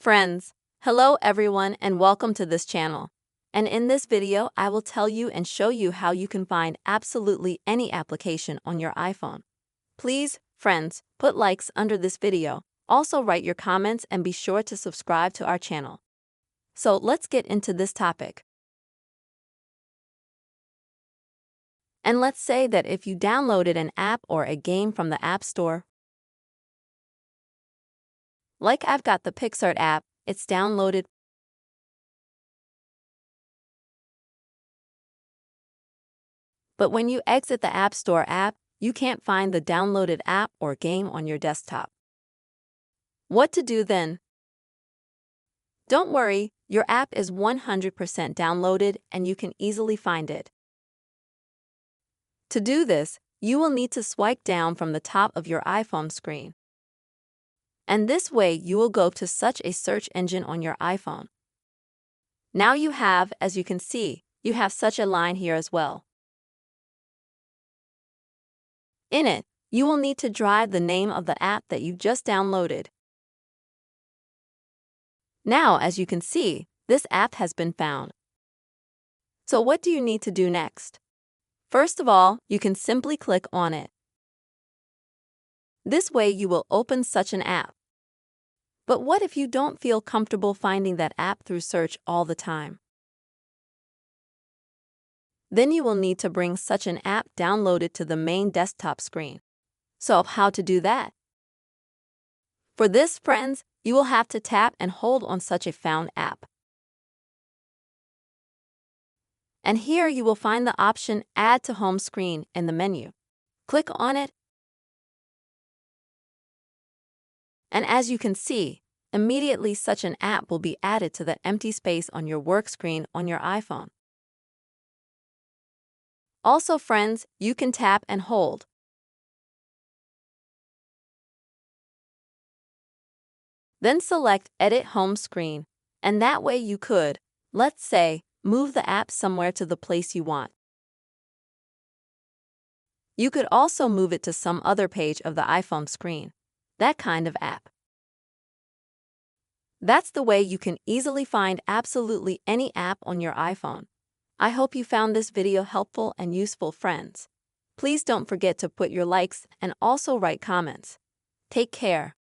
Friends, hello everyone and welcome to this channel. And in this video, I will tell you and show you how you can find absolutely any application on your iPhone. Please, friends, put likes under this video. Also write your comments and be sure to subscribe to our channel. So let's get into this topic. And let's say that if you downloaded an app or a game from the App Store, like I've got the PicsArt app, it's downloaded. But when you exit the App Store app, you can't find the downloaded app or game on your desktop. What to do then? Don't worry, your app is 100% downloaded and you can easily find it. To do this, you will need to swipe down from the top of your iPhone screen. And this way you will go to such a search engine on your iPhone. Now you have, as you can see, you have such a line here as well. In it, you will need to drive the name of the app that you just downloaded. Now, as you can see, this app has been found. So what do you need to do next? First of all, you can simply click on it. This way you will open such an app. But what if you don't feel comfortable finding that app through search all the time? Then you will need to bring such an app downloaded to the main desktop screen. So how to do that? For this, friends, you will have to tap and hold on such a found app. And here you will find the option Add to Home Screen in the menu. Click on it. And as you can see, immediately such an app will be added to the empty space on your work screen on your iPhone. Also, friends, you can tap and hold. Then select Edit Home Screen, and that way you could, let's say, move the app somewhere to the place you want. You could also move it to some other page of the iPhone screen, that kind of app. That's the way you can easily find absolutely any app on your iPhone. I hope you found this video helpful and useful, friends. Please don't forget to put your likes and also write comments. Take care.